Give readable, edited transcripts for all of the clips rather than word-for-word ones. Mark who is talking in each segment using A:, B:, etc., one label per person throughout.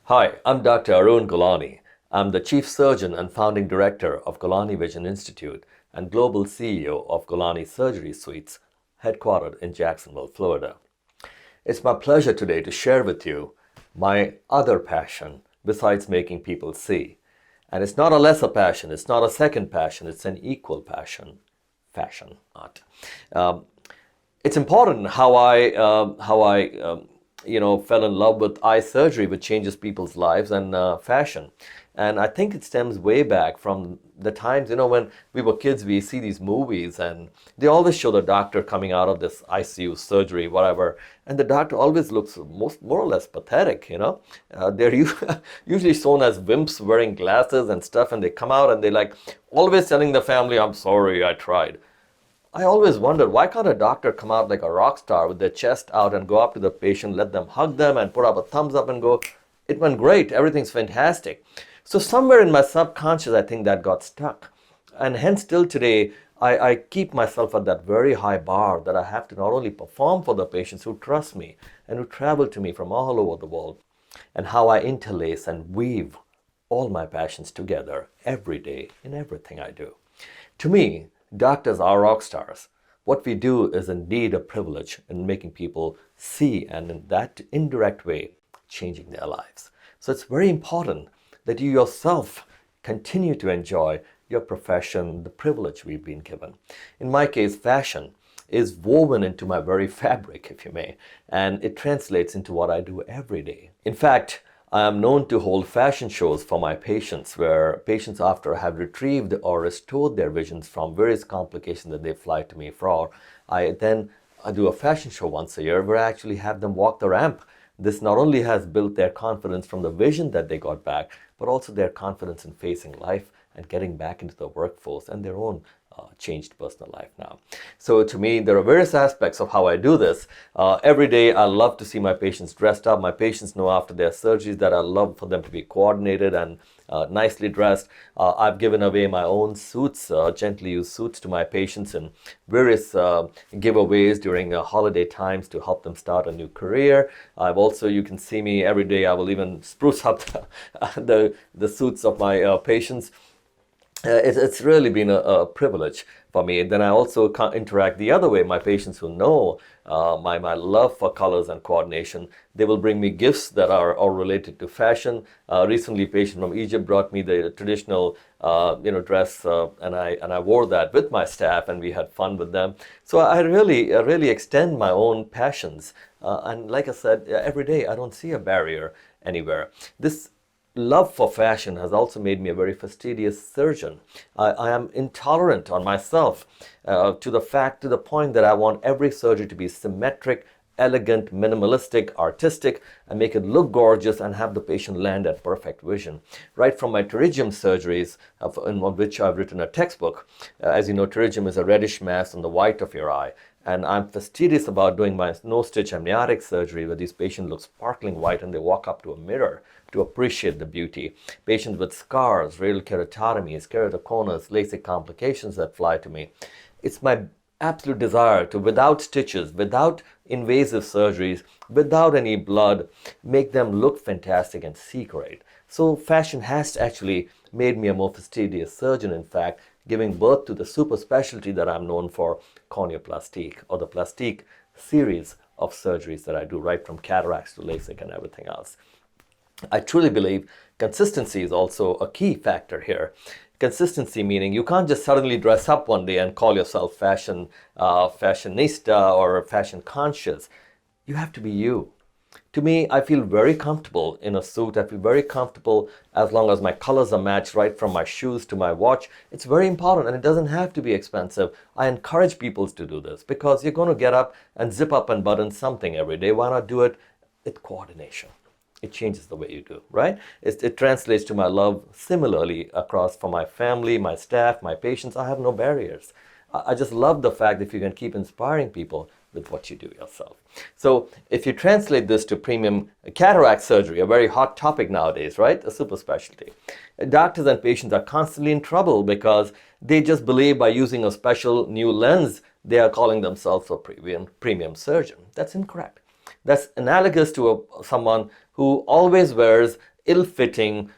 A: Hi, I'm Dr. Gulani. I'm the Chief Surgeon and Founding Director of GulaniVision Institute and Global CEO of Gulani Surgery Suites, headquartered in Jacksonville, Florida. It's my pleasure today to share with you my other passion besides making people see. And it's not a lesser passion, it's not a second passion, it's an equal passion, fashion art. It's important how I fell in love with eye surgery, which changes people's lives, and fashion. And I think it stems way back from the times, when we were kids, we see these movies and they always show the doctor coming out of this ICU surgery, whatever. And the doctor always looks more or less pathetic, They're usually shown as wimps wearing glasses and stuff, and they come out and they always telling the family, I'm sorry, I tried. I always wondered, why can't a doctor come out like a rock star with their chest out and go up to the patient, let them hug them and put up a thumbs up and go, it went great, everything's fantastic. So somewhere in my subconscious, I think that got stuck. And hence till today, I keep myself at that very high bar that I have to not only perform for the patients who trust me and who travel to me from all over the world, and how I interlace and weave all my passions together every day in everything I do. To me, doctors are rock stars. What we do is indeed a privilege in making people see, and in that indirect way, changing their lives. So it's very important that you yourself continue to enjoy your profession, the privilege we've been given. In my case, fashion is woven into my very fabric, if you may, and it translates into what I do every day. In fact, I am known to hold fashion shows for my patients, where patients, after have retrieved or restored their visions from various complications that they fly to me for, I do a fashion show once a year where I actually have them walk the ramp. This not only has built their confidence from the vision that they got back, but also their confidence in facing life and getting back into the workforce and their own changed personal life now. So to me, there are various aspects of how I do this. Every day, I love to see my patients dressed up. My patients know after their surgeries that I love for them to be coordinated and nicely dressed. I've given away my own suits, gently used suits, to my patients in various giveaways during holiday times to help them start a new career. I've also, you can see me every day, I will even spruce up the suits of my patients. It's really been a privilege for me. And then I also interact the other way. My patients who know my love for colors and coordination, they will bring me gifts that are all related to fashion. Recently, a patient from Egypt brought me the traditional dress, and I wore that with my staff, and we had fun with them. So I really extend my own passions. And like I said, every day I don't see a barrier anywhere. This love for fashion has also made me a very fastidious surgeon. I am intolerant on myself to the point that I want every surgery to be symmetric, elegant, minimalistic, artistic, and make it look gorgeous and have the patient land at perfect vision. Right from my pterygium surgeries, in which I've written a textbook. As you know, pterygium is a reddish mass on the white of your eye. And I'm fastidious about doing my no-stitch amniotic surgery, where these patients look sparkling white and they walk up to a mirror to appreciate the beauty. Patients with scars, radial keratotomies, keratoconus, Lasik complications that fly to me. It's my absolute desire to, without stitches, without invasive surgeries, without any blood, make them look fantastic and see great. So fashion has actually made me a more fastidious surgeon, in fact, giving birth to the super specialty that I'm known for, Corneoplastique, or the plastique series of surgeries that I do, right from cataracts to Lasik and everything else. I truly believe consistency is also a key factor here. Consistency meaning you can't just suddenly dress up one day and call yourself fashionista or fashion conscious. You have to be you. To me, I feel very comfortable in a suit. I feel very comfortable as long as my colors are matched, right from my shoes to my watch. It's very important, and it doesn't have to be expensive. I encourage people to do this because you're going to get up and zip up and button something every day. Why not do it with coordination? It changes the way you do, right? It translates to my love similarly across for my family, my staff, my patients. I have no barriers. I just love the fact that you can keep inspiring people with what you do yourself. So if you translate this to premium cataract surgery, a very hot topic nowadays, right? A super specialty. Doctors and patients are constantly in trouble because they just believe by using a special new lens, they are calling themselves a premium surgeon. That's incorrect. That's analogous to someone who always wears ill-fitting,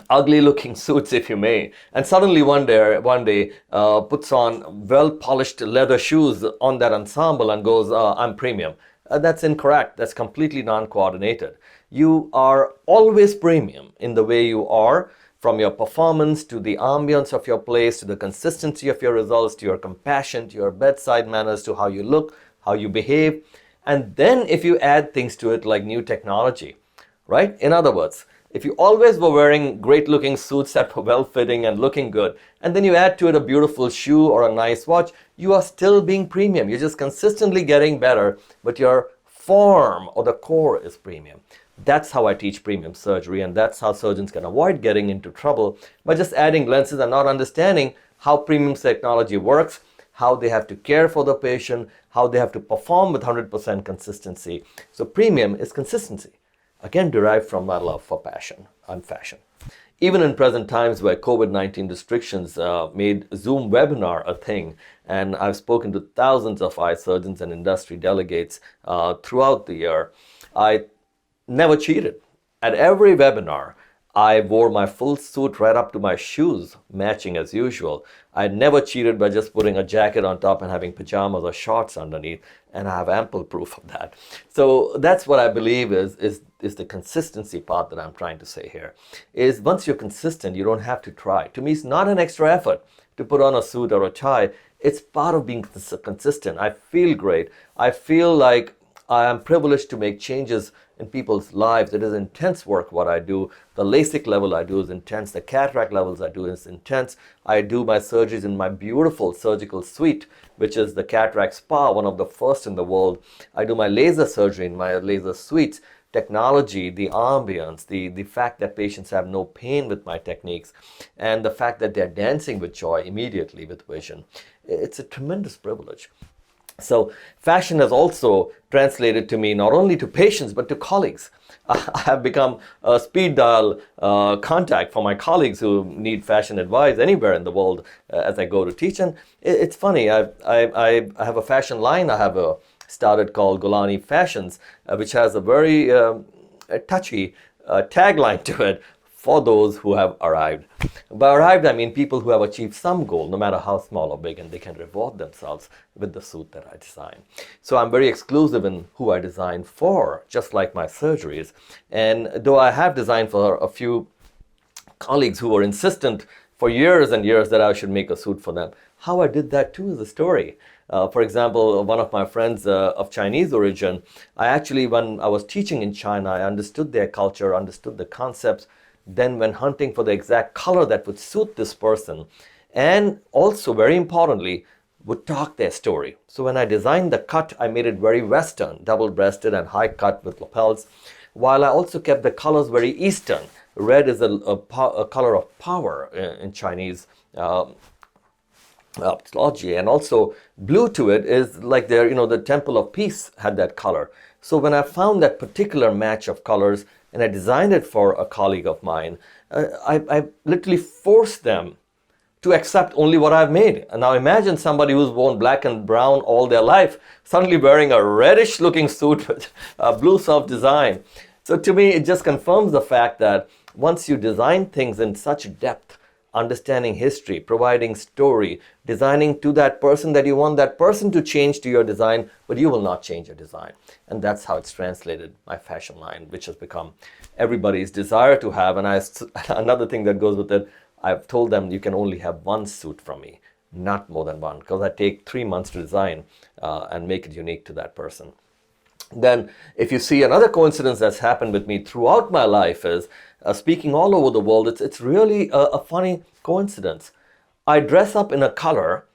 A: ugly looking suits, if you may, and suddenly one day puts on well-polished leather shoes on that ensemble and goes, I'm premium. That's incorrect. That's completely non-coordinated. You are always premium in the way you are, from your performance to the ambience of your place, to the consistency of your results, to your compassion, to your bedside manners, to how you look, how you behave. And then if you add things to it like new technology, right? In other words, if you always were wearing great looking suits that were well fitting and looking good, and then you add to it a beautiful shoe or a nice watch, you are still being premium. You're just consistently getting better, but your form or the core is premium. That's how I teach premium surgery, and that's how surgeons can avoid getting into trouble by just adding lenses and not understanding how premium technology works, how they have to care for the patient, how they have to perform with 100% consistency. So premium is consistency, again derived from my love for passion and fashion. Even in present times where COVID-19 restrictions made Zoom webinar a thing, and I've spoken to thousands of eye surgeons and industry delegates throughout the year, I never cheated. At every webinar, I wore my full suit right up to my shoes, matching as usual. I never cheated by just putting a jacket on top and having pajamas or shorts underneath, and I have ample proof of that. So that's what I believe is the consistency part that I'm trying to say here. Is once you're consistent, you don't have to try. To me, it's not an extra effort to put on a suit or a tie. It's part of being consistent. I feel great. I feel like I am privileged to make changes in people's lives. It is intense work what I do. The Lasik level I do is intense. The cataract levels I do is intense. I do my surgeries in my beautiful surgical suite, which is the Cataract Spa, one of the first in the world. I do my laser surgery in my laser suites. Technology, the ambience, the fact that patients have no pain with my techniques, and the fact that they're dancing with joy immediately with vision. It's a tremendous privilege. So fashion has also translated to me not only to patients but to colleagues. I have become a speed dial contact for my colleagues who need fashion advice anywhere in the world as I go to teach. And it's funny, I have a fashion line I have started called GulaniFashions, which has a very touchy tagline to it: for those who have arrived. By arrived, I mean people who have achieved some goal, no matter how small or big, and they can reward themselves with the suit that I design. So I'm very exclusive in who I design for, just like my surgeries. And though I have designed for a few colleagues who were insistent for years and years that I should make a suit for them, how I did that too is a story. For example, one of my friends of Chinese origin, when I was teaching in China, I understood their culture, understood the concepts, then went hunting for the exact color that would suit this person, and also, very importantly, would talk their story. So when I designed the cut, I made it very Western, double-breasted and high cut with lapels, while I also kept the colors very Eastern. Red is a color of power in Chinese ophthalmology, and also blue to it is like the Temple of Peace had that color. So when I found that particular match of colors and I designed it for a colleague of mine, I literally forced them to accept only what I've made. And now imagine somebody who's worn black and brown all their life suddenly wearing a reddish looking suit with blue self-design. So to me, it just confirms the fact that once you design things in such depth, understanding history, providing story, designing to that person that you want that person to change to your design, but you will not change your design. And that's how it's translated my fashion line, which has become everybody's desire to have. And another thing that goes with it, I've told them you can only have one suit from me, not more than one, because I take 3 months to design and make it unique to that person. Then if you see another coincidence that's happened with me throughout my life is, speaking all over the world, it's really a funny coincidence. I dress up in a color,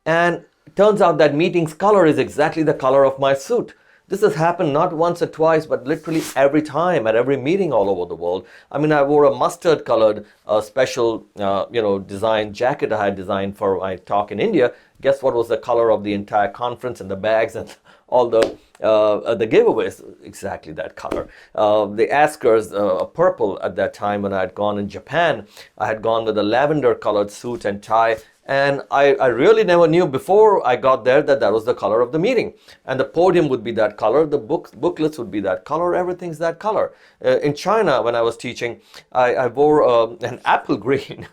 A: and it turns out that meeting's color is exactly the color of my suit. This has happened not once or twice, but literally every time at every meeting all over the world. I mean, I wore a mustard colored special design jacket I had designed for my talk in India. Guess what was the color of the entire conference and the bags and all the giveaways? Exactly that color. The askers, purple at that time when I had gone in Japan. I had gone with a lavender colored suit and tie, And I really never knew before I got there that that was the color of the meeting. And the podium would be that color, the booklets would be that color, everything's that color. In China, when I was teaching, I wore an apple green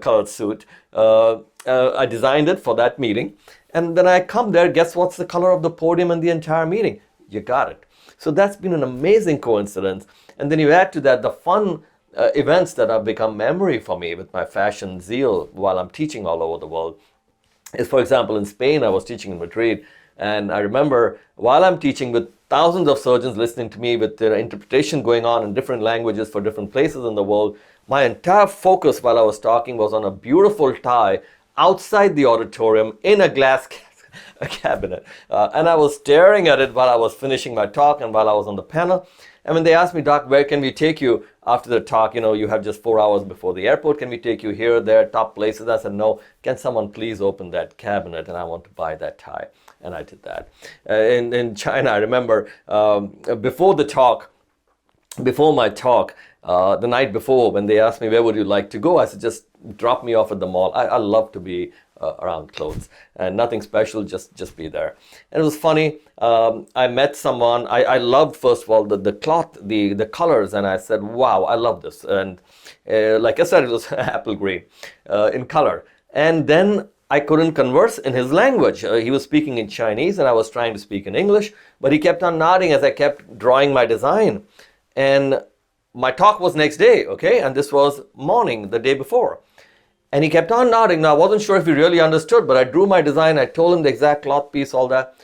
A: colored suit. I designed it for that meeting. And then I come there, guess what's the color of the podium and the entire meeting? You got it. So that's been an amazing coincidence. And then you add to that the fun events that have become memory for me with my fashion zeal while I'm teaching all over the world. Is, for example, in Spain, I was teaching in Madrid, and I remember while I'm teaching with thousands of surgeons listening to me with their interpretation going on in different languages for different places in the world, my entire focus while I was talking was on a beautiful tie outside the auditorium in a glass cabinet. And I was staring at it while I was finishing my talk and while I was on the panel. And when they asked me, Doc, where can we take you after the talk? You know, you have just 4 hours before the airport. Can we take you here, there, top places? I said, no. Can someone please open that cabinet? And I want to buy that tie. And I did that. In China, I remember before my talk, the night before, when they asked me, where would you like to go? I said, just drop me off at the mall. I love to be around clothes and nothing special, just be there. And it was funny. I met someone. I loved, first of all, the cloth, the colors, and I said, wow, I love this. And like I said, it was apple green in color. And then I couldn't converse in his language. He was speaking in Chinese and I was trying to speak in English, but he kept on nodding as I kept drawing my design. And my talk was next day, okay? And this was morning, the day before. And he kept on nodding. Now, I wasn't sure if he really understood, but I drew my design. I told him the exact cloth piece, all that.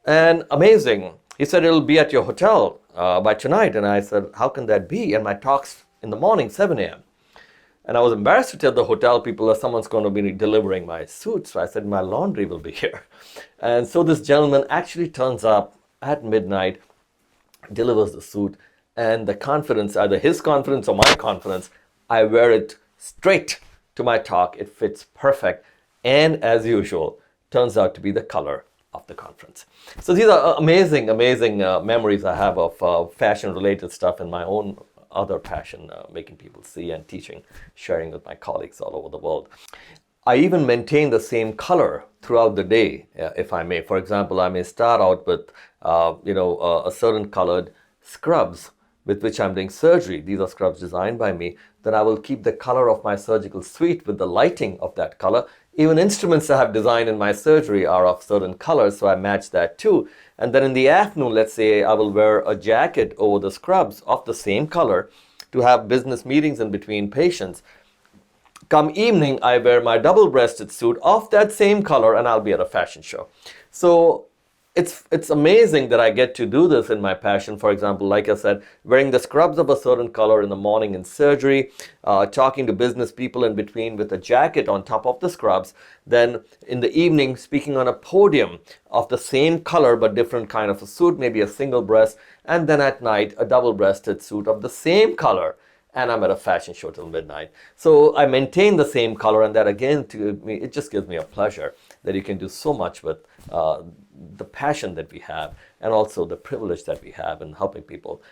A: And amazing. He said, it'll be at your hotel by tonight. And I said, how can that be? And my talk's in the morning, 7 a.m. And I was embarrassed to tell the hotel people that someone's going to be delivering my suit. So I said, my laundry will be here. And so this gentleman actually turns up at midnight, delivers the suit. And the confidence, either his confidence or my confidence, I wear it straight to my talk. It fits perfect, and as usual, turns out to be the color of the conference. So these are amazing memories I have of fashion-related stuff and my own other passion, making people see and teaching, sharing with my colleagues all over the world. I even maintain the same color throughout the day, if I may. For example, I may start out with a certain colored scrubs with which I'm doing surgery. These are scrubs designed by me. Then I will keep the color of my surgical suite with the lighting of that color. Even instruments I have designed in my surgery are of certain colors, so I match that too. And then in the afternoon, let's say I will wear a jacket over the scrubs of the same color to have business meetings in between patients. Come evening, I wear my double-breasted suit of that same color and I'll be at a fashion show. So it's amazing that I get to do this in my passion. For example, like I said, wearing the scrubs of a certain color in the morning in surgery, talking to business people in between with a jacket on top of the scrubs. Then in the evening, speaking on a podium of the same color but different kind of a suit, maybe a single breast. And then at night, a double-breasted suit of the same color. And I'm at a fashion show till midnight. So I maintain the same color, and that again, to me, it just gives me a pleasure that you can do so much with the passion that we have and also the privilege that we have in helping people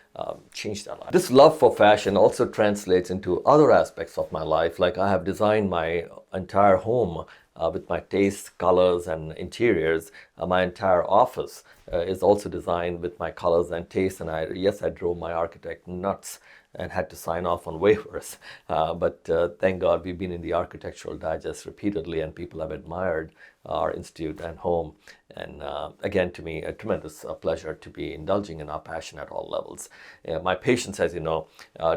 A: change their life. This love for fashion also translates into other aspects of my life. Like I have designed my entire home with my tastes, colors, and interiors. My entire office is also designed with my colors and tastes. And I drove my architect nuts and had to sign off on waivers. But thank God we've been in the Architectural Digest repeatedly and people have admired our institute and home. And again, to me, a tremendous pleasure to be indulging in our passion at all levels. My patients, as you know,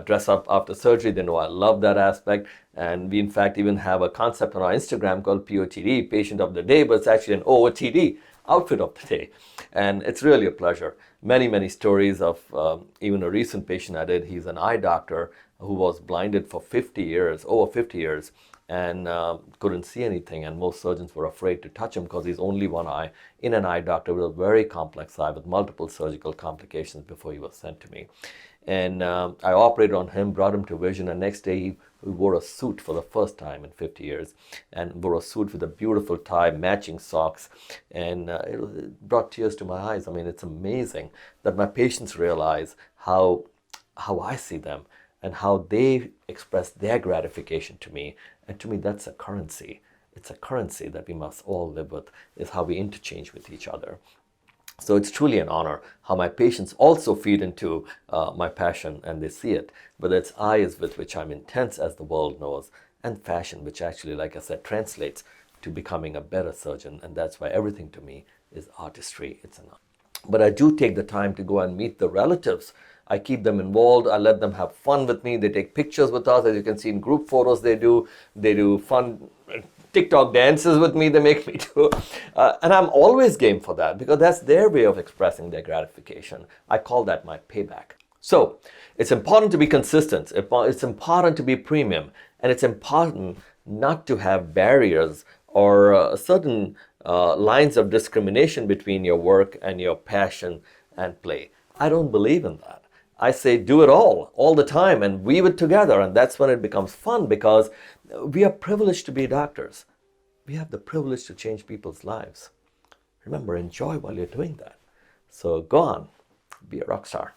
A: dress up after surgery. They know I love that aspect. And we, in fact, even have a concept on our Instagram called POTD, Patient of the Day, but it's actually an OOTD, Outfit of the Day. And it's really a pleasure. Many stories of even a recent patient I did. He's an eye doctor who was blinded for 50 years, over 50 years, and couldn't see anything. And most surgeons were afraid to touch him because he's only one eye in an eye doctor with a very complex eye with multiple surgical complications before he was sent to me. And I operated on him, brought him to vision, and next day he wore a suit for the first time in 50 years and wore a suit with a beautiful tie, matching socks, and it brought tears to my eyes. I mean, it's amazing that my patients realize how I see them and how they express their gratification to me. And to me, that's a currency. It's a currency that we must all live with, is how we interchange with each other. So it's truly an honor how my patients also feed into my passion and they see it, whether it's eyes with which I'm intense as the world knows, and fashion, which actually, like I said, translates to becoming a better surgeon. And that's why everything to me is artistry. It's an art. But I do take the time to go and meet the relatives. I keep them involved. I let them have fun with me. They take pictures with us. As you can see in group photos, they do fun TikTok dances with me. They make me do. And I'm always game for that because that's their way of expressing their gratification. I call that my payback. So it's important to be consistent. It's important to be premium. And it's important not to have barriers or certain lines of discrimination between your work and your passion and play. I don't believe in that. I say do it all the time, and weave it together. And that's when it becomes fun, because we are privileged to be doctors. We have the privilege to change people's lives. Remember, enjoy while you're doing that. So go on, be a rock star.